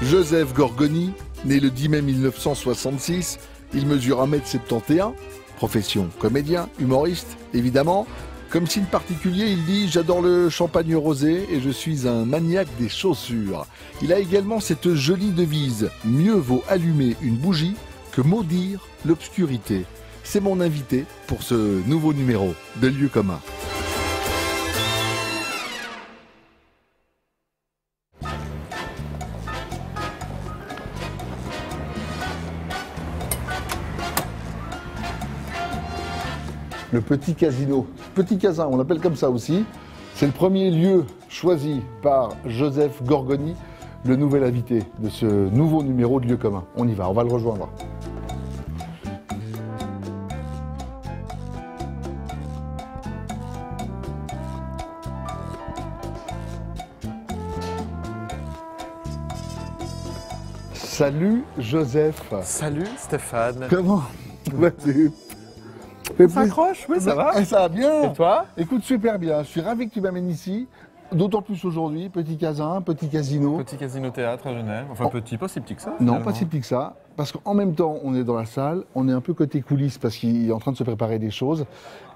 Joseph Gorgoni, né le 10 mai 1966, il mesure 1m71, profession comédien, humoriste, évidemment. Comme signe particulier, il dit « J'adore le champagne rosé et je suis un maniaque des chaussures ». Il a également cette jolie devise « Mieux vaut allumer une bougie que maudire l'obscurité ». C'est mon invité pour ce nouveau numéro de Lieu commun. Le Petit Casino, Petit Casin, on l'appelle comme ça aussi. C'est le premier lieu choisi par Joseph Gorgoni, le nouvel invité de ce nouveau numéro de Lieu commun. On y va, on va le rejoindre. Salut Joseph. Salut Stéphane. Comment vas-tu? Ça accroche, oui, ça va. Ça va bien. Et toi? Écoute, super bien. Je suis ravi que tu m'amènes ici. D'autant plus aujourd'hui, Petit Casin, Petit Casino. Petit casino théâtre à Genève. Enfin, petit, pas si petit que ça. Non, finalement. pas si petit que ça. Parce qu'en même temps, on est dans la salle, on est un peu côté coulisses parce qu'il est en train de se préparer des choses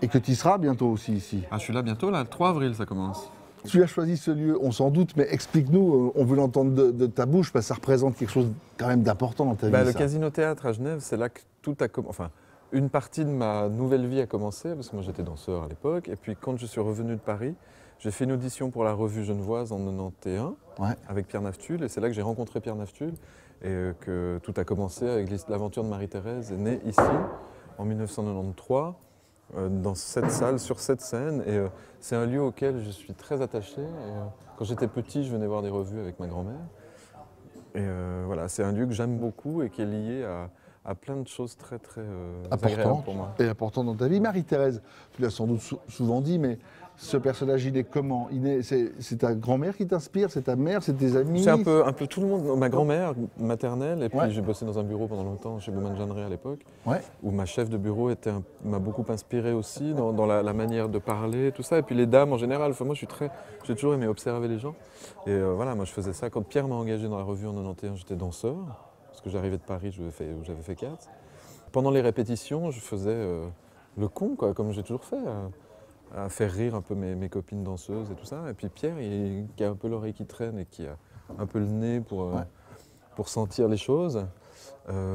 et que tu y seras bientôt aussi ici. Ah, je suis là bientôt, là, le 3 avril, ça commence. Tu as choisi ce lieu, on s'en doute, mais explique-nous, on veut l'entendre de ta bouche parce que ça représente quelque chose quand même d'important dans ta vie. Le ça. casino théâtre à Genève, c'est là que tout a commencé. Enfin, une partie de ma nouvelle vie a commencé, parce que moi j'étais danseur à l'époque. Et puis quand je suis revenu de Paris, j'ai fait une audition pour la revue genevoise en 91 avec Pierre Naftul. Et c'est là que j'ai rencontré Pierre Naftul et que tout a commencé avec l'aventure de Marie-Thérèse, est née ici en 1993. Dans cette salle, sur cette scène, et c'est un lieu auquel je suis très attaché. Quand j'étais petit, je venais voir des revues avec ma grand-mère. Et voilà, c'est un lieu que j'aime beaucoup et qui est lié à plein de choses très agréables pour moi. Et important dans ta vie. Marie-Thérèse, tu l'as sans doute souvent dit, mais ce personnage, il est comment? C'est ta grand-mère qui t'inspire? C'est ta mère? C'est tes amis? C'est un peu tout le monde. Ma grand-mère maternelle, et puis j'ai bossé dans un bureau pendant longtemps chez Baumann Jeanneret à l'époque, où ma chef de bureau m'a beaucoup inspiré aussi dans la manière de parler, tout ça. Et puis les dames en général. Enfin, moi, j'ai toujours aimé observer les gens. Et voilà, moi, je faisais ça. Quand Pierre m'a engagé dans la revue en 91, j'étais danseur, parce que j'arrivais de Paris, j'avais fait 4. Pendant les répétitions, je faisais le con, quoi, comme j'ai toujours fait. À faire rire un peu mes copines danseuses et tout ça. Et puis Pierre, qui a un peu l'oreille qui traîne et qui a un peu le nez pour sentir les choses,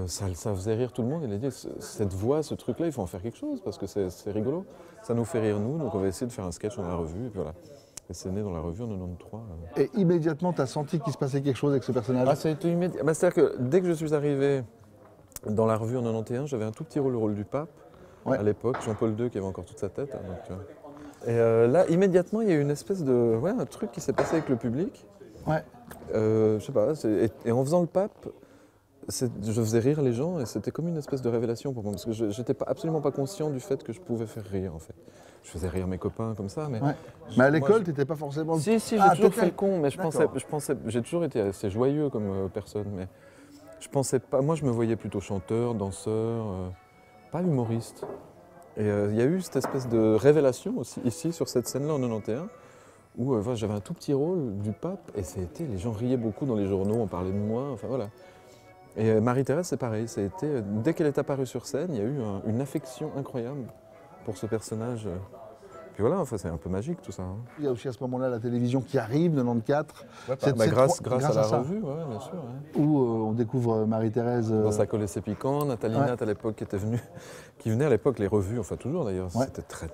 ça faisait rire tout le monde. Il a dit, cette voix, ce truc-là, il faut en faire quelque chose parce que c'est rigolo. Ça nous fait rire nous, donc on va essayer de faire un sketch dans la revue. Et puis voilà. Et c'est né dans la revue en 93. Et immédiatement, tu as senti qu'il se passait quelque chose avec ce personnage? Ah, ça a été immédiat. C'est-à-dire que dès que je suis arrivé dans la revue en 91, j'avais un tout petit rôle, le rôle du pape. À l'époque, Jean-Paul II qui avait encore toute sa tête. Donc, et là, immédiatement, il y a eu une espèce de... un truc qui s'est passé avec le public. Je sais pas, et en faisant le pape, je faisais rire les gens et c'était comme une espèce de révélation pour moi. Parce que je n'étais absolument pas conscient du fait que je pouvais faire rire, en fait. Je faisais rire mes copains comme ça, mais... Mais à l'école, tu n'étais pas forcément... Si, j'ai toujours fait le con, mais je pensais... J'ai toujours été assez joyeux comme personne, mais je pensais pas... Moi, je me voyais plutôt chanteur, danseur, pas humoriste. Et il y a eu cette espèce de révélation aussi, ici, sur cette scène-là, en 91, où j'avais un tout petit rôle du pape, et les gens riaient beaucoup dans les journaux, on parlait de moi, enfin voilà. Et Marie-Thérèse, c'est pareil, dès qu'elle est apparue sur scène, il y a eu une affection incroyable pour ce personnage. Puis voilà, enfin, c'est un peu magique tout ça. Il y a aussi à ce moment-là la télévision qui arrive, 94. Grâce à la revue, bien sûr. Où on découvre Marie-Thérèse. Dans Ça collait c'est piquant, Nathalie Nat à l'époque qui venait à l'époque les revues, enfin toujours d'ailleurs, c'était très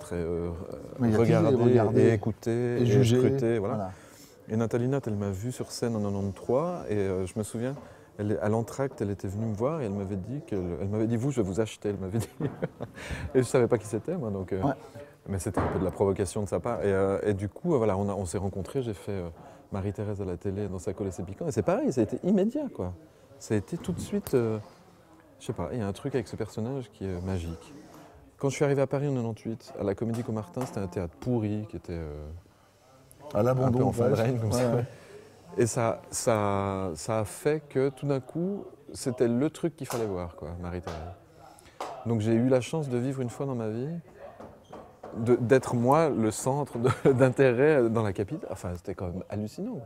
regardé et écouté et jugé, scruté. Voilà. Et Nathalie Nat, elle m'a vu sur scène en 93 et je me souviens, à l'entracte, elle était venue me voir et elle m'avait dit, vous, je vais vous acheter, elle m'avait dit. Et je ne savais pas qui c'était, moi, donc... Mais c'était un peu de la provocation de sa part. Et du coup, voilà, on s'est rencontrés, j'ai fait Marie-Thérèse à la télé dans Ça collait c'est piquant. Et c'est pareil, ça a été immédiat, quoi. Ça a été tout de suite, je sais pas, il y a un truc avec ce personnage qui est magique. Quand je suis arrivé à Paris en 98, à la Comédie Comartin, c'était un théâtre pourri qui était à l'abandon, un peu en fin de règne, comme ça. Ouais. Et ça a fait que tout d'un coup, c'était le truc qu'il fallait voir, quoi, Marie-Thérèse. Donc j'ai eu la chance de vivre une fois dans ma vie, d'être moi le centre d'intérêt dans la capitale. Enfin, c'était quand même hallucinant.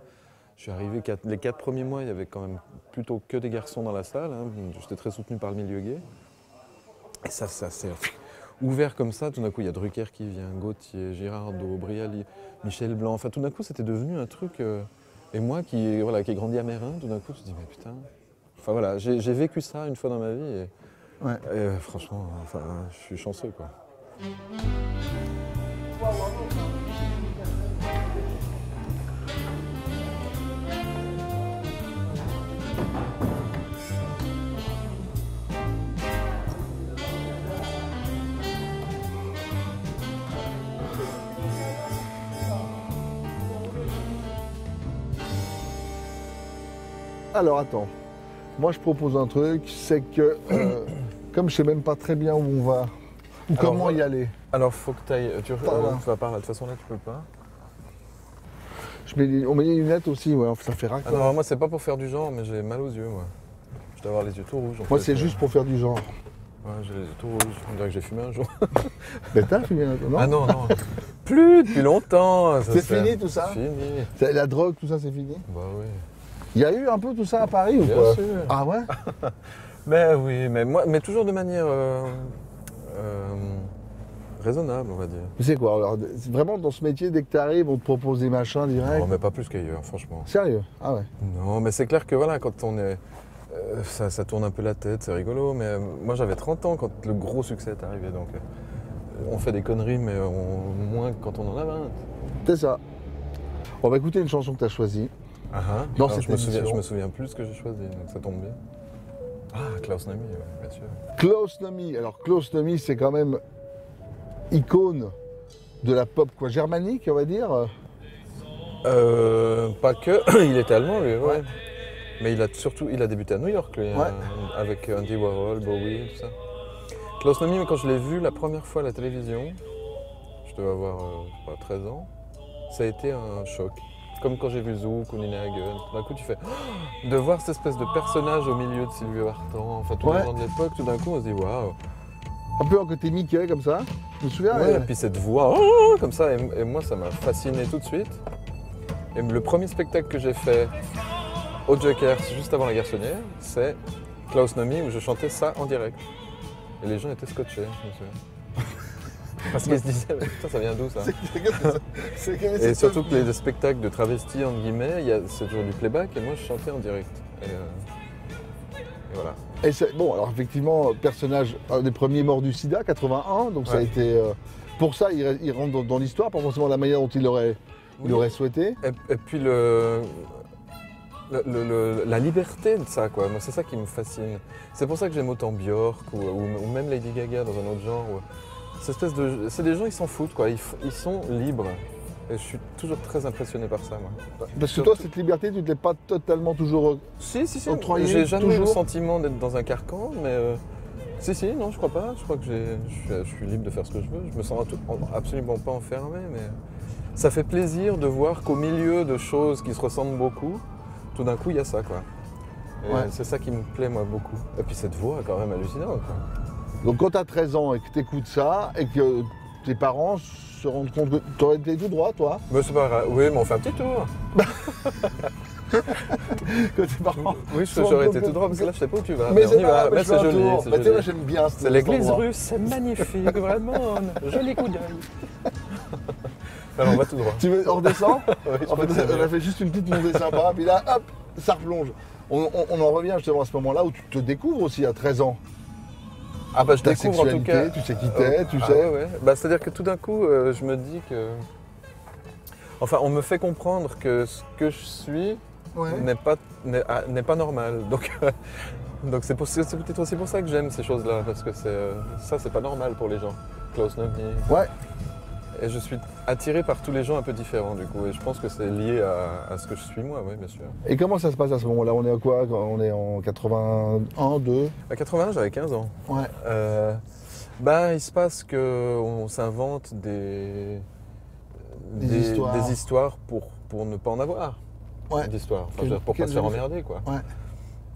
Je suis arrivé, les 4 premiers mois, il y avait quand même plutôt que des garçons dans la salle. Hein. J'étais très soutenu par le milieu gay. Et ça s'est ouvert comme ça. Tout d'un coup, il y a Drucker qui vient, Gauthier, Girardot, Brialy, Michel Blanc. Enfin, tout d'un coup, c'était devenu un truc... Et moi qui ai grandi à Mérin, tout d'un coup, je me suis dit, mais putain... Enfin voilà, j'ai vécu ça une fois dans ma vie. Et franchement, enfin, je suis chanceux, quoi. Alors attends, moi je propose un truc, c'est que comme je sais même pas très bien où on va, ou comment y aller. Alors faut que tu ailles, tu vas par là, de toute façon là tu peux pas. On met les lunettes aussi, ouais, ça fait raccord. Alors moi c'est pas pour faire du genre, mais j'ai mal aux yeux moi. Je dois avoir les yeux tout rouges. Moi c'est juste pour faire du genre. Ouais, j'ai les yeux tout rouges, on dirait que j'ai fumé un jour. Mais t'as fumé un jour, non? Ah non, non, plus depuis longtemps. C'est fini tout ça? C'est fini. La drogue, tout ça c'est fini? Bah oui. Il y a eu un peu tout ça à Paris ou bien quoi? Sûr. Ah ouais? Mais oui, mais toujours de manière raisonnable, on va dire. Tu sais quoi, alors, vraiment dans ce métier, dès que tu arrives, on te propose des machins direct. Non, mais pas plus qu'ailleurs, franchement. Sérieux? Ah ouais. Non, mais c'est clair que voilà, quand on est. Ça tourne un peu la tête, c'est rigolo, mais moi j'avais 30 ans quand le gros succès est arrivé, donc on fait des conneries, mais moins que quand on en a 20. C'est ça. On va écouter une chanson que tu as choisie. Dans cette émission. Je me souviens plus ce que j'ai choisi, donc ça tombe bien. Ah, Klaus Nomi, bien sûr. Klaus Nomi. Alors Klaus Nomi, c'est quand même icône de la pop quoi, germanique, on va dire. Pas que, il était allemand lui, ouais. Mais il a débuté à New York lui, avec Andy Warhol, Bowie, tout ça. Klaus Nomi, quand je l'ai vu la première fois à la télévision, je devais avoir 13 ans, ça a été un choc. Comme quand j'ai vu Zouk ou Nina Hagen, tout d'un coup tu fais de voir cette espèce de personnage au milieu de Sylvie Vartan, enfin tous les gens de l'époque, tout d'un coup on se dit waouh. Un peu un côté Mickey comme ça, je me souviens. Ouais, et puis cette voix comme ça, et moi ça m'a fasciné tout de suite. Et le premier spectacle que j'ai fait au Joker, juste avant la Garçonnière, c'est Klaus Nomi où je chantais ça en direct. Et les gens étaient scotchés, je me souviens. Parce qu'ils se disaient, putain, ça vient d'où ça? Et surtout que les spectacles de travestis, entre guillemets, c'est toujours du playback et moi je chantais en direct. Et voilà. Et bon, alors effectivement, personnage, un des premiers morts du sida, 81, donc ça a été. Pour ça, il rentre dans l'histoire, pas forcément la manière dont il aurait souhaité. Et puis la liberté de ça, quoi. Moi, c'est ça qui me fascine. C'est pour ça que j'aime autant Björk ou même Lady Gaga dans un autre genre. C'est des gens, ils s'en foutent, quoi. Ils sont libres. Et je suis toujours très impressionné par ça, moi. Parce que toi, cette liberté, tu ne l'es pas totalement toujours octroyée. J'ai jamais eu le sentiment d'être dans un carcan, mais non, je crois pas. Je crois que je suis libre de faire ce que je veux. Je me sens absolument pas enfermé, mais ça fait plaisir de voir qu'au milieu de choses qui se ressemblent beaucoup, tout d'un coup, il y a ça, quoi. C'est ça qui me plaît, moi, beaucoup. Et puis cette voix, quand même hallucinante, quoi. Donc quand tu as 13 ans et que tu écoutes ça et que tes parents se rendent compte que tu aurais été tout droit, toi? Mais c'est pas grave. Oui, mais on fait un petit tour. Que tes parents oui, j'aurais été tout droit parce que là, je sais pas où tu vas. Mais c'est pas grave, c'est joli. Moi, j'aime bien. C'est l'église russe, c'est magnifique, vraiment. Joli coup d'œil. Alors on va tout droit. On redescend? Oui, en fait, on a fait juste une petite montée sympa, puis là, hop, ça replonge. On en revient justement à ce moment-là où tu te découvres aussi à 13 ans. Ah bah je découvre en tout cas. Tu sais qui t'es, tu sais. Ouais. Bah, c'est-à-dire que tout d'un coup, je me dis que... Enfin, on me fait comprendre que ce que je suis n'est pas normal. Donc c'est peut-être aussi pour ça que j'aime ces choses-là, parce que c'est pas normal pour les gens. Klaus Nomi. Ouais. Et je suis attiré par tous les gens un peu différents du coup, et je pense que c'est lié à ce que je suis moi, oui bien sûr. Et comment ça se passe à ce moment-là? On est à quoi? On est en 81, 2? À 81, j'avais 15 ans. Ouais. Il se passe qu'on s'invente des histoires pour ne pas en avoir. Ouais. D'histoires, pour pas se faire emmerder, quoi. Ouais.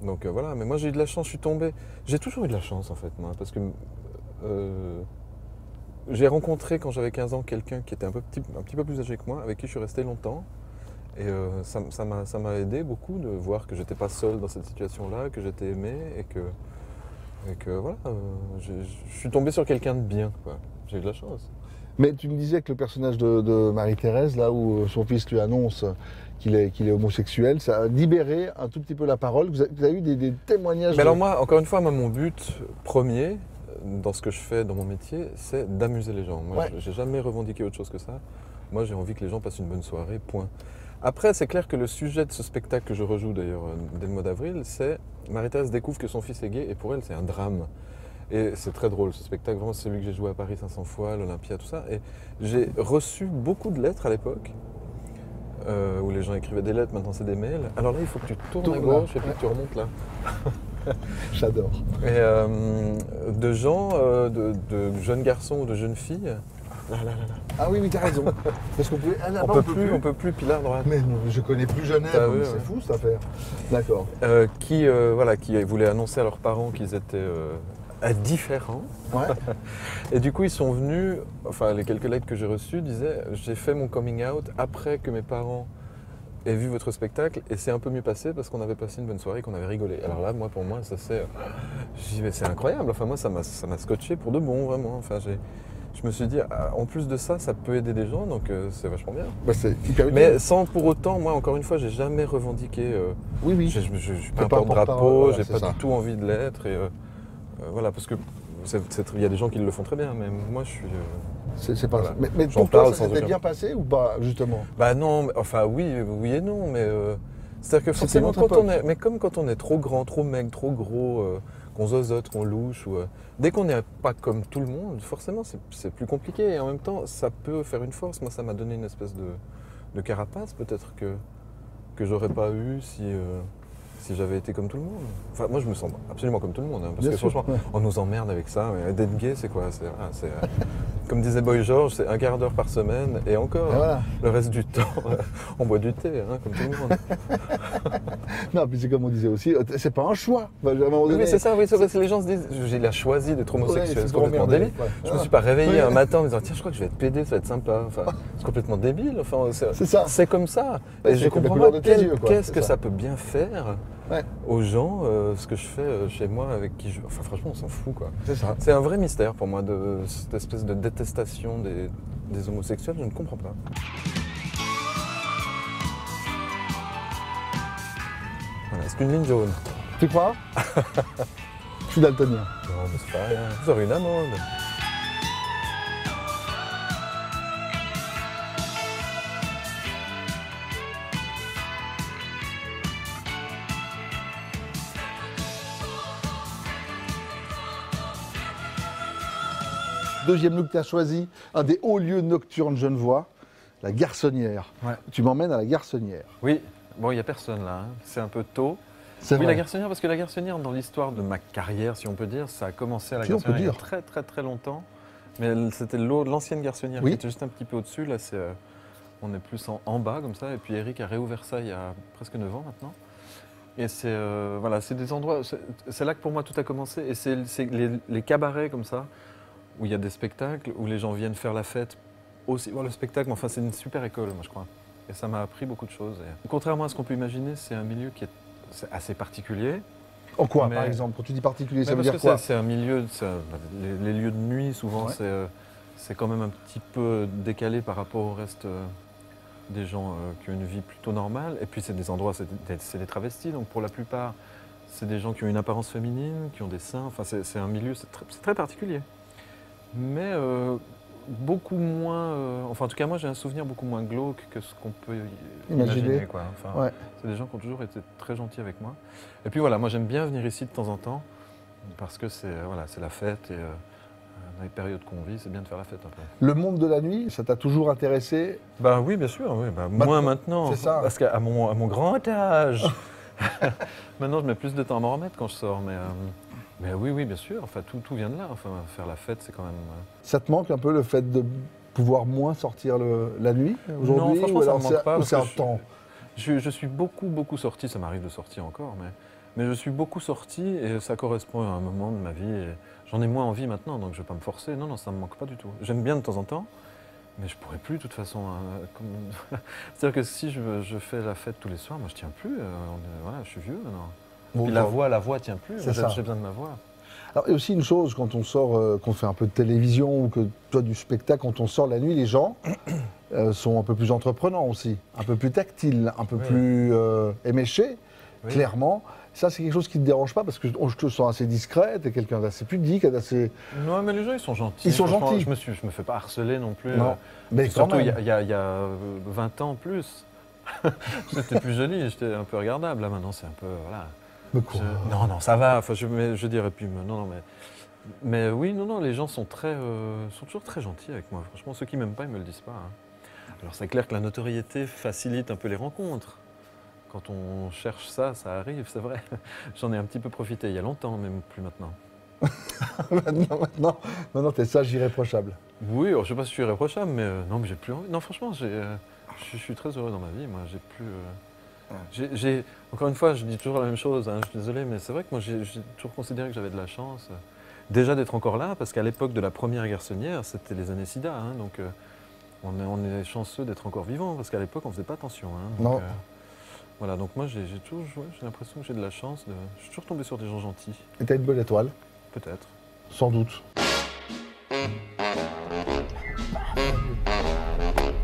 Donc voilà, mais moi j'ai eu de la chance, je suis tombé. J'ai toujours eu de la chance en fait, moi, parce que j'ai rencontré quand j'avais 15 ans quelqu'un qui était un petit peu plus âgé que moi, avec qui je suis resté longtemps. Et ça m'a aidé beaucoup de voir que j'étais pas seul dans cette situation-là, que j'étais aimé et que voilà, je suis tombé sur quelqu'un de bien, quoi. J'ai eu de la chance. Mais tu me disais que le personnage de Marie-Thérèse, là où son fils lui annonce qu'il est homosexuel, ça a libéré un tout petit peu la parole. Vous avez eu des témoignages? Mais alors moi, encore une fois, mon but premier dans ce que je fais dans mon métier, c'est d'amuser les gens. Moi, j'ai jamais revendiqué autre chose que ça. Moi, j'ai envie que les gens passent une bonne soirée, point. Après, c'est clair que le sujet de ce spectacle que je rejoue d'ailleurs dès le mois d'avril, c'est Marie-Thérèse découvre que son fils est gay et pour elle, c'est un drame. Et c'est très drôle ce spectacle, vraiment c'est celui que j'ai joué à Paris 500 fois, l'Olympia, tout ça. Et j'ai reçu beaucoup de lettres à l'époque, où les gens écrivaient des lettres, maintenant c'est des mails. Alors là, il faut que tu tournes à gauche et puis que tu remontes là. J'adore. Et de gens, de jeunes garçons ou de jeunes filles. Là. Ah oui, mais t'as raison. Parce qu'on peut, on peut plus, puis là à droite. Mais non, je connais plus Genève, c'est fou cette affaire. D'accord. Qui voulaient annoncer à leurs parents qu'ils étaient différents. Ouais. Et du coup, ils sont venus, enfin les quelques lettres que j'ai reçues disaient « J'ai fait mon coming out après que mes parents aient vu votre spectacle et c'est un peu mieux passé parce qu'on avait passé une bonne soirée et qu'on avait rigolé. » Alors là, pour moi, ça c'est... Je dis « Mais c'est incroyable, enfin moi ça m'a scotché pour de bon, vraiment. » Enfin, je me suis dit, en plus de ça, ça peut aider des gens, donc c'est vachement bien. Bah, c'est hyper utile. Mais sans pour autant, moi, encore une fois, j'ai jamais revendiqué. Oui. Je suis pas un porte-drapeau, j'ai pas du tout envie de l'être. Et voilà, parce que il y a des gens qui le font très bien, mais moi, je suis. C'est pas voilà. ça. Mais pour toi, ça s'était bien passé ou pas, justement? Bah non, enfin oui et non, mais c'est-à-dire que forcément, mais comme quand on est trop grand, trop maigre, trop gros, qu'on zozote, qu'on louche, ou dès qu'on n'est pas comme tout le monde, forcément c'est plus compliqué. Et en même temps, ça peut faire une force. Moi, ça m'a donné une espèce de carapace, peut-être que j'aurais pas eu si j'avais été comme tout le monde. Enfin, moi, je me sens absolument comme tout le monde, hein, parce bien que sûr, franchement, on nous emmerde avec ça. Mais d'être gay, c'est quoi? Comme disait Boy George, c'est un quart d'heure par semaine, et encore, voilà. Le reste du temps, on boit du thé, hein, comme tout le monde. Non, puis c'est comme on disait aussi, c'est pas un choix. Enfin, oui, c'est ça, c'est vrai que les gens se disent, il a choisi d'être homosexuel, c'est complètement débile. Je me suis pas réveillé un matin en me disant, tiens, je crois que je vais être pédé, ça va être sympa. Enfin, c'est complètement débile, enfin, c'est comme ça. Et je comprends pas qu'est-ce que ça peut bien faire aux gens, ce que je fais chez moi, avec qui je... Enfin, franchement, on s'en fout, quoi. C'est ça. C'est un vrai mystère pour moi, de cette espèce de détestation des homosexuels, je ne comprends pas. Voilà, c'est une ligne jaune. Tu crois? Je suis daltonien. Non, mais c'est pas rien. Vous aurez une amende. Deuxième look que tu as choisi, un des hauts lieux nocturnes genevois, la Garçonnière. Ouais. Tu m'emmènes à la Garçonnière. Oui, bon, il n'y a personne là, hein. C'est un peu tôt. Oui, vrai. La Garçonnière, parce que la Garçonnière, dans l'histoire de ma carrière, si on peut dire, ça a commencé à la Garçonnière il y a très très très longtemps. Mais c'était l'ancienne Garçonnière qui était juste un petit peu au-dessus. Là, on est plus en bas comme ça. Et puis Eric a réouvert ça il y a presque 9 ans maintenant. Et c'est voilà, c'est des endroits, c'est là que pour moi tout a commencé. Et c'est les cabarets comme ça, où il y a des spectacles, où les gens viennent faire la fête, aussi voir le spectacle. Enfin, c'est une super école, moi, je crois. Et ça m'a appris beaucoup de choses. Et, contrairement à ce qu'on peut imaginer, c'est un milieu qui est assez particulier. En quoi, par exemple? Quand tu dis particulier, ça veut dire quoi? C'est un milieu, les lieux de nuit, souvent, c'est quand même un petit peu décalé par rapport au reste des gens qui ont une vie plutôt normale. Et puis, c'est des endroits, c'est des travestis. Donc, pour la plupart, c'est des gens qui ont une apparence féminine, qui ont des seins. Enfin, c'est un milieu, c'est très particulier. Mais beaucoup moins, enfin en tout cas moi j'ai un souvenir beaucoup moins glauque que ce qu'on peut imaginer, quoi. Enfin, c'est des gens qui ont toujours été très gentils avec moi. Et puis voilà, moi j'aime bien venir ici de temps en temps parce que c'est la fête et dans les périodes qu'on vit, c'est bien de faire la fête un peu. Le monde de la nuit, ça t'a toujours intéressé? Bah oui, bien sûr, oui. Bah, moins maintenant. C'est ça. Parce qu'à mon grand âge, maintenant je mets plus de temps à m'en remettre quand je sors, mais oui, bien sûr. Enfin, tout vient de là. Enfin, faire la fête, c'est quand même... Ça te manque un peu le fait de pouvoir moins sortir la nuit aujourd'hui? Non, franchement, ça ne me manque pas. C'est un temps. Je suis beaucoup sorti. Ça m'arrive de sortir encore, mais je suis beaucoup sorti et ça correspond à un moment de ma vie. J'en ai moins envie maintenant, donc je ne vais pas me forcer. Non, ça ne me manque pas du tout. J'aime bien de temps en temps, Mais je pourrais plus de toute façon. C'est-à-dire que si je fais la fête tous les soirs, moi je tiens plus. Voilà, je suis vieux maintenant. Bon, puis la voix tient plus. J'ai besoin de ma voix. Alors, il y a aussi une chose, quand on sort, qu'on fait un peu de télévision ou que toi du spectacle, quand on sort la nuit, les gens sont un peu plus entreprenants aussi, un peu plus tactiles, un peu plus éméchés, clairement. Ça, c'est quelque chose qui ne te dérange pas parce que je te sens assez discrète et quelqu'un d'assez pudique, d'assez... Non, mais les gens, ils sont gentils. Ils sont gentils. Je me fais pas harceler non plus. Non, mais surtout, il y a 20 ans plus. J'étais plus joli, j'étais un peu regardable. Là, maintenant, c'est un peu... Voilà. Mais quoi non, ça va. Enfin, je dirais plus... Mais oui, non, les gens sont toujours très gentils avec moi. Franchement, ceux qui m'aiment pas, ils me le disent pas. Hein. Alors, c'est clair que la notoriété facilite un peu les rencontres. Quand on cherche ça, ça arrive, c'est vrai. J'en ai un petit peu profité il y a longtemps, même plus maintenant. Maintenant, t'es sage, irréprochable. Oui, alors, je ne sais pas si je suis irréprochable, mais non, mais j'ai plus envie. Non, franchement, je suis très heureux dans ma vie. Moi, j'ai plus. Encore une fois, je dis toujours la même chose. Hein, je suis désolé, mais c'est vrai que moi, j'ai toujours considéré que j'avais de la chance. Déjà d'être encore là, parce qu'à l'époque de la première garçonnière, c'était les années SIDA, hein, donc on est chanceux d'être encore vivant, parce qu'à l'époque, on ne faisait pas attention. Hein, donc, non. Voilà, donc moi j'ai toujours joué, j'ai l'impression que j'ai de la chance. Je suis toujours tombé sur des gens gentils. Et t'as une bonne étoile? Peut-être. Sans doute.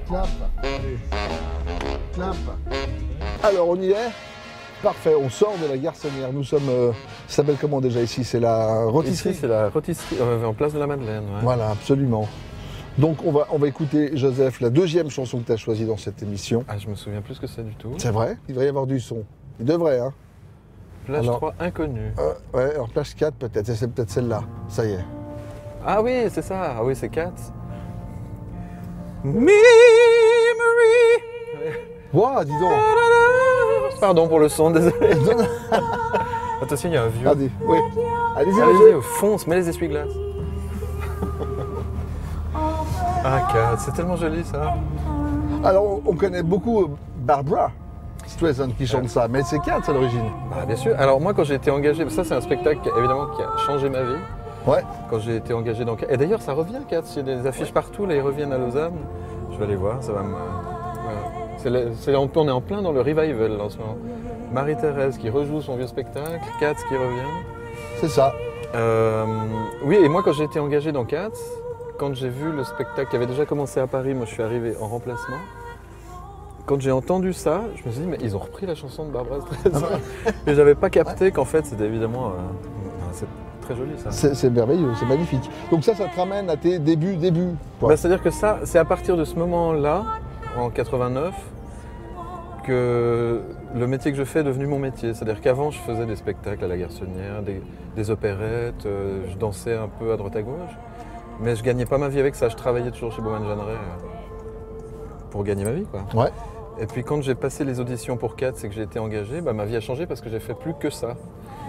Clap. Clap. Alors on y est? Parfait, on sort de la garçonnière. Nous sommes, ça s'appelle comment déjà ici? C'est la rôtisserie? Ici c'est la rôtisserie, en place de la Madeleine. Ouais. Voilà, absolument. Donc on va écouter, Joseph, la deuxième chanson que tu as choisie dans cette émission. Ah, je me souviens plus ce que c'est du tout. C'est vrai? Il devrait y avoir du son. Il devrait, hein? Plage 3, inconnu. Ouais, alors plage 4 peut-être, c'est peut-être celle-là. Ça y est. Ah oui, c'est ça. Ah oui, c'est 4. Memory. Wow, dis donc. Pardon pour le son, désolé. Attention, il y a un vieux. Allez, oui. Allez-y, fonce, mets les essuie-glaces. Ah, 4, c'est tellement joli ça. Alors, on connaît beaucoup Barbara Streisand qui chante ça, mais c'est 4 à l'origine. Bah, bien sûr. Alors, moi, quand j'ai été engagé, ça, c'est un spectacle évidemment qui a changé ma vie. Ouais. Quand j'ai été engagé dans 4. Et d'ailleurs, ça revient 4. Il y a des affiches partout, là, ils reviennent à Lausanne. Je vais aller voir, ça va me. On est en plein dans le revival en ce moment. Marie-Thérèse qui rejoue son vieux spectacle, 4 qui revient. C'est ça. Oui, et moi, quand j'ai été engagé dans 4. Quand j'ai vu le spectacle qui avait déjà commencé à Paris, moi je suis arrivé en remplacement. Quand j'ai entendu ça, je me suis dit, mais ils ont repris la chanson de Barbara Streisand. Et j'avais pas capté qu'en fait c'était évidemment. C'est très joli ça. C'est merveilleux, c'est magnifique. Donc ça te ramène à tes débuts. Bah, c'est-à-dire que ça, c'est à partir de ce moment-là, en 89, que le métier que je fais est devenu mon métier. C'est-à-dire qu'avant je faisais des spectacles à la Garçonnière, des opérettes, je dansais un peu à droite à gauche. Mais je gagnais pas ma vie avec ça, je travaillais toujours chez Baumann Jeanneret pour gagner ma vie, quoi. Ouais. Et puis quand j'ai passé les auditions pour 4, c'est que j'ai été engagé, bah, ma vie a changé parce que j'ai fait plus que ça.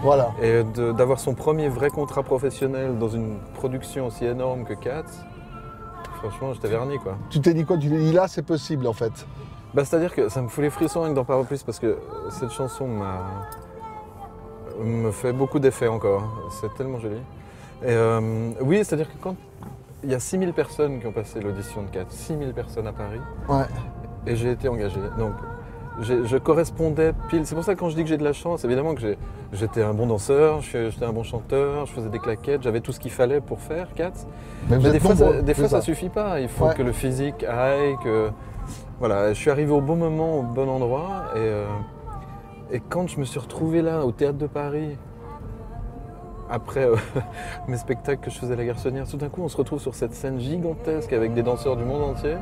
Voilà. Et d'avoir son premier vrai contrat professionnel dans une production aussi énorme que 4, franchement j'étais verni, quoi. Tu t'es dit quoi? Tu t'es dit là c'est possible en fait? Bah, c'est-à-dire que ça me fout les frissons rien que d'en parler plus parce que cette chanson me fait beaucoup d'effets encore, c'est tellement joli. Et oui, c'est-à-dire que quand il y a 6000 personnes qui ont passé l'audition de 4, 6000 personnes à Paris, ouais. Et j'ai été engagé. Donc je correspondais pile. C'est pour ça que quand je dis que j'ai de la chance, évidemment que j'étais un bon danseur, j'étais un bon chanteur, je faisais des claquettes, j'avais tout ce qu'il fallait pour faire 4. Mais des fois ça suffit pas, il faut que le physique aille, que... Voilà, je suis arrivé au bon moment, au bon endroit, et quand je me suis retrouvé là, au Théâtre de Paris, après mes spectacles que je faisais à la Garçonnière, tout d'un coup on se retrouve sur cette scène gigantesque avec des danseurs du monde entier,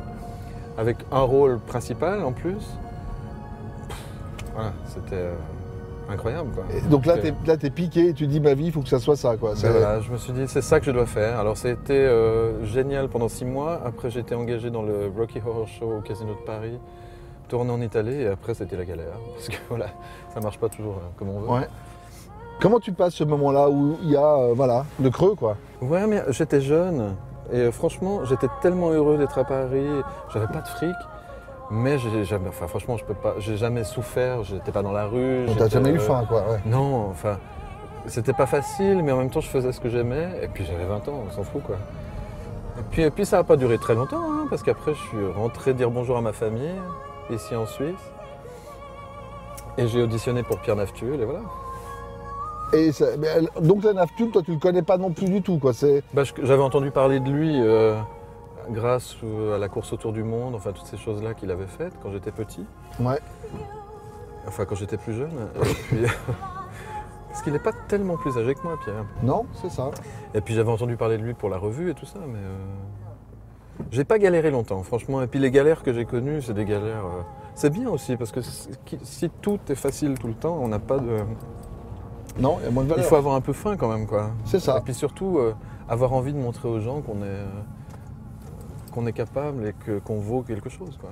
avec un rôle principal en plus. Voilà, c'était incroyable, quoi. Et donc là t'es piqué, tu dis ma vie, il faut que ça soit ça, quoi. Voilà, je me suis dit c'est ça que je dois faire. Alors ça a été génial pendant 6 mois. Après j'ai été engagé dans le Rocky Horror Show au Casino de Paris, tourné en Italie, et après c'était la galère. Parce que voilà, ça marche pas toujours comme on veut. Ouais. Comment tu passes ce moment-là où il y a le creux, quoi? Ouais, mais j'étais jeune et franchement, j'étais tellement heureux d'être à Paris. J'avais pas de fric, mais franchement, j'ai jamais souffert. J'étais pas dans la rue. T'as jamais eu faim, quoi. Ouais. Non, enfin, c'était pas facile, mais en même temps, je faisais ce que j'aimais. Et puis j'avais 20 ans, on s'en fout, quoi. Et puis ça n'a pas duré très longtemps, hein, parce qu'après je suis rentré dire bonjour à ma famille, ici en Suisse. Et j'ai auditionné pour Pierre Naftul, et voilà. Et donc la Naftul, toi tu le connais pas non plus du tout, quoi. J'avais entendu parler de lui grâce à la course autour du monde, enfin toutes ces choses-là qu'il avait faites quand j'étais petit. Ouais. Enfin quand j'étais plus jeune. Et puis, parce qu'il n'est pas tellement plus âgé que moi, Pierre. Non, c'est ça. Et puis j'avais entendu parler de lui pour la revue et tout ça, mais j'ai pas galéré longtemps, franchement. Et puis les galères que j'ai connues, c'est des galères. C'est bien aussi, parce que si tout est facile tout le temps, on n'a pas de. Non, il y a moins de valeur. Il faut avoir un peu faim quand même, quoi. C'est ça. Et puis surtout, avoir envie de montrer aux gens qu'on est capable et qu'on vaut quelque chose, quoi.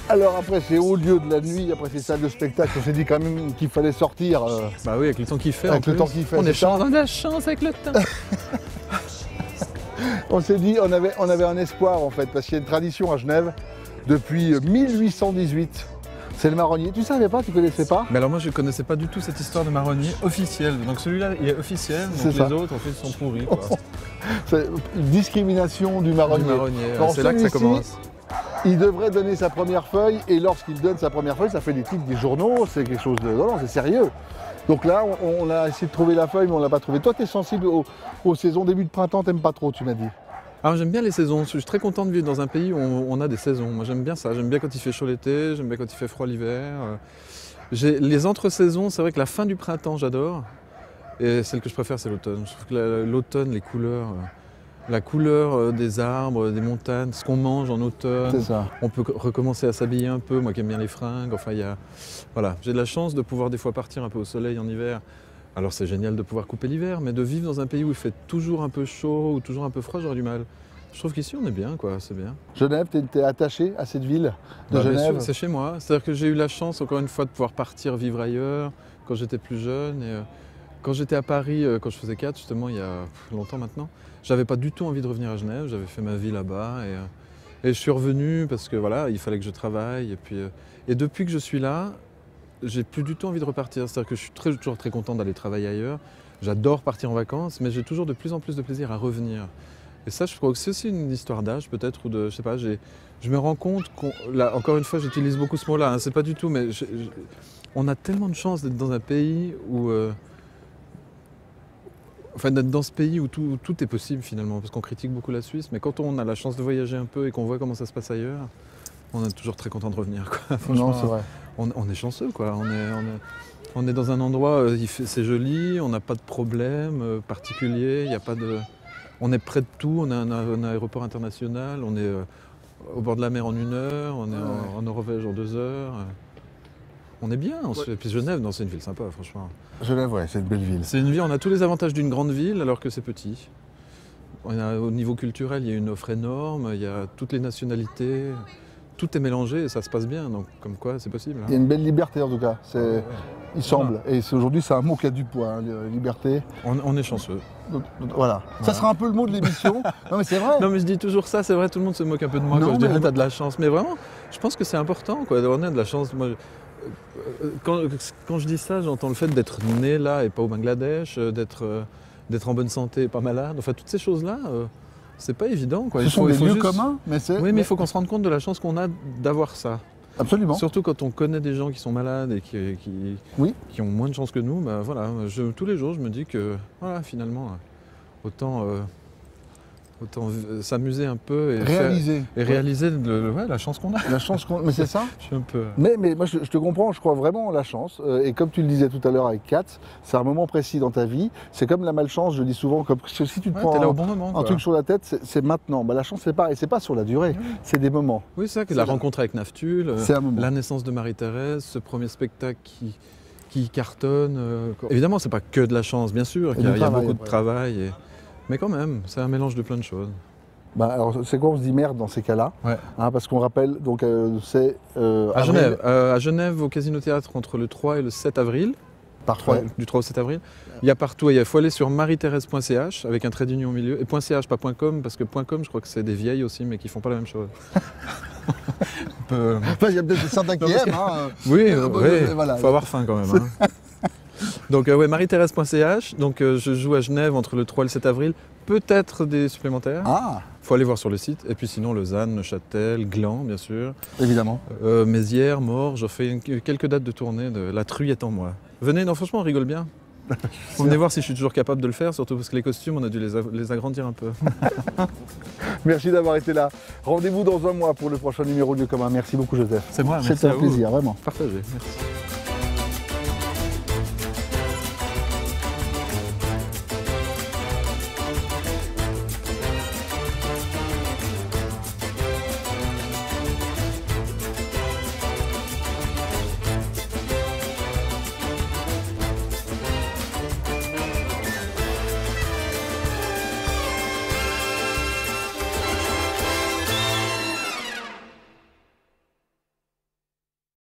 Alors après c'est haut lieu de la nuit, après ces salles de spectacle, on s'est dit quand même qu'il fallait sortir. Bah oui, avec le temps qu'il fait. Avec le temps qu'il fait. On a de la chance avec le temps. On s'est dit, on avait un espoir en fait, parce qu'il y a une tradition à Genève depuis 1818. C'est le marronnier. Tu savais pas, tu connaissais pas? Mais alors moi je connaissais pas du tout cette histoire de marronnier officiel. Donc celui-là il est officiel, donc les autres en fait sont pourris, quoi. C'est une discrimination du marronnier. C'est là que ça commence. Il devrait donner sa première feuille et lorsqu'il donne sa première feuille, ça fait des titres des journaux, c'est quelque chose de... Non, c'est sérieux. Donc là, on a essayé de trouver la feuille, mais on ne l'a pas trouvée. Toi, tu es sensible aux saisons début de printemps, t'aimes pas trop, tu m'as dit. Alors j'aime bien les saisons, je suis très content de vivre dans un pays où on a des saisons. Moi j'aime bien ça, j'aime bien quand il fait chaud l'été, j'aime bien quand il fait froid l'hiver. Les entre-saisons, c'est vrai que la fin du printemps, j'adore. Et celle que je préfère, c'est l'automne. Je trouve que l'automne, les couleurs... La couleur des arbres, des montagnes, ce qu'on mange en automne. C'est ça. On peut recommencer à s'habiller un peu, moi qui aime bien les fringues. Enfin, voilà. J'ai de la chance de pouvoir des fois partir un peu au soleil en hiver. Alors c'est génial de pouvoir couper l'hiver, mais de vivre dans un pays où il fait toujours un peu chaud ou toujours un peu froid, j'aurais du mal. Je trouve qu'ici on est bien, quoi, c'est bien. Genève, t'es attaché à cette ville de Genève? Bien sûr, c'est chez moi. C'est-à-dire que j'ai eu la chance, encore une fois, de pouvoir partir vivre ailleurs quand j'étais plus jeune. Et, quand j'étais à Paris, quand je faisais 4, justement, il y a longtemps maintenant, j'avais pas du tout envie de revenir à Genève, j'avais fait ma vie là-bas et je suis revenu parce que voilà, il fallait que je travaille. Et depuis que je suis là, j'ai plus du tout envie de repartir. C'est-à-dire que je suis toujours très content d'aller travailler ailleurs. J'adore partir en vacances, mais j'ai toujours de plus en plus de plaisir à revenir. Et ça, je crois que c'est aussi une histoire d'âge peut-être, ou de, je sais pas, je me rends compte là, encore une fois, j'utilise beaucoup ce mot-là, hein, c'est pas du tout, mais on a tellement de chance d'être dans un pays où... Enfin, d'être dans ce pays où tout est possible finalement, parce qu'on critique beaucoup la Suisse, mais quand on a la chance de voyager un peu et qu'on voit comment ça se passe ailleurs, on est toujours très content de revenir, quoi. Franchement, non, c'est vrai. On est chanceux, quoi. On est dans un endroit, c'est joli, on n'a pas de problème particulier, y a pas de... On est près de tout, on a un aéroport international, on est au bord de la mer en 1 heure, on est en Norvège en 2 heures. On est bien, et puis Genève, non, c'est une ville sympa, franchement. Genève, ouais, c'est une belle ville. C'est une ville, on a tous les avantages d'une grande ville alors que c'est petit. Au niveau culturel, il y a une offre énorme, il y a toutes les nationalités, tout est mélangé et ça se passe bien, donc comme quoi c'est possible. Hein. Il y a une belle liberté en tout cas, il semble. Et aujourd'hui c'est un mot qui a du poids, hein, liberté. On est chanceux. Donc, voilà. Ça sera un peu le mot de l'émission. Non mais c'est vrai. Non mais je dis toujours ça, c'est vrai, tout le monde se moque un peu de moi quand je dis t'as de la chance. Mais vraiment, je pense que c'est important, quoi. On a de la chance. Moi, quand je dis ça, j'entends le fait d'être né là et pas au Bangladesh, d'être en bonne santé et pas malade. Enfin, toutes ces choses-là, c'est pas évident, quoi. Ce sont des lieux communs, mais c'est... Oui, mais il faut qu'on se rende compte de la chance qu'on a d'avoir ça. Absolument. Surtout quand on connaît des gens qui sont malades et qui ont moins de chance que nous. Bah, voilà, tous les jours, je me dis que voilà, finalement, autant s'amuser un peu et réaliser la chance qu'on a. La chance qu'on... Mais c'est ça. Je suis un peu... Mais moi je te comprends, je crois vraiment en la chance. Et comme tu le disais tout à l'heure avec Kat, c'est un moment précis dans ta vie. C'est comme la malchance, je dis souvent, comme si tu te prends là au bon moment, un truc sur la tête, c'est maintenant. Bah, la chance c'est pareil, c'est pas sur la durée, c'est des moments. Oui, c'est ça, la rencontre avec Naftul, la naissance de Marie-Thérèse, ce premier spectacle qui cartonne. Évidemment, c'est pas que de la chance, bien sûr, il y a beaucoup de travail. Mais quand même, c'est un mélange de plein de choses. Bah, alors, c'est quoi, on se dit merde dans ces cas-là, ouais. Hein, parce qu'on rappelle, donc c'est... à Genève. À Genève, au Casino Théâtre, entre le 3 et le 7 avril. Parfait. Du 3 au 7 avril. Il y a partout, il faut aller sur marie-thérèse.ch avec un trait d'union au milieu, et .ch, pas .com, parce que .com, je crois que c'est des vieilles aussi, mais qui font pas la même chose. Enfin, il y a peut-être certains qui aiment. Hein. Oui, voilà. Faut avoir faim quand même. Hein. Donc ouais, marie-thérèse.ch, donc je joue à Genève entre le 3 et le 7 avril, peut-être des supplémentaires. Ah. Faut aller voir sur le site, et puis sinon Lausanne, Neuchâtel, Gland bien sûr. Évidemment. Mézières, Morges, je fais quelques dates de tournée de La Truie est en moi. Venez, non franchement on rigole bien. Venez voir si je suis toujours capable de le faire, surtout parce que les costumes on a dû les agrandir un peu. Merci d'avoir été là. Rendez-vous dans un mois pour le prochain numéro de Lieu commun. Merci beaucoup Joseph. C'est moi, merci. C'était un plaisir, vraiment. Partagez, merci.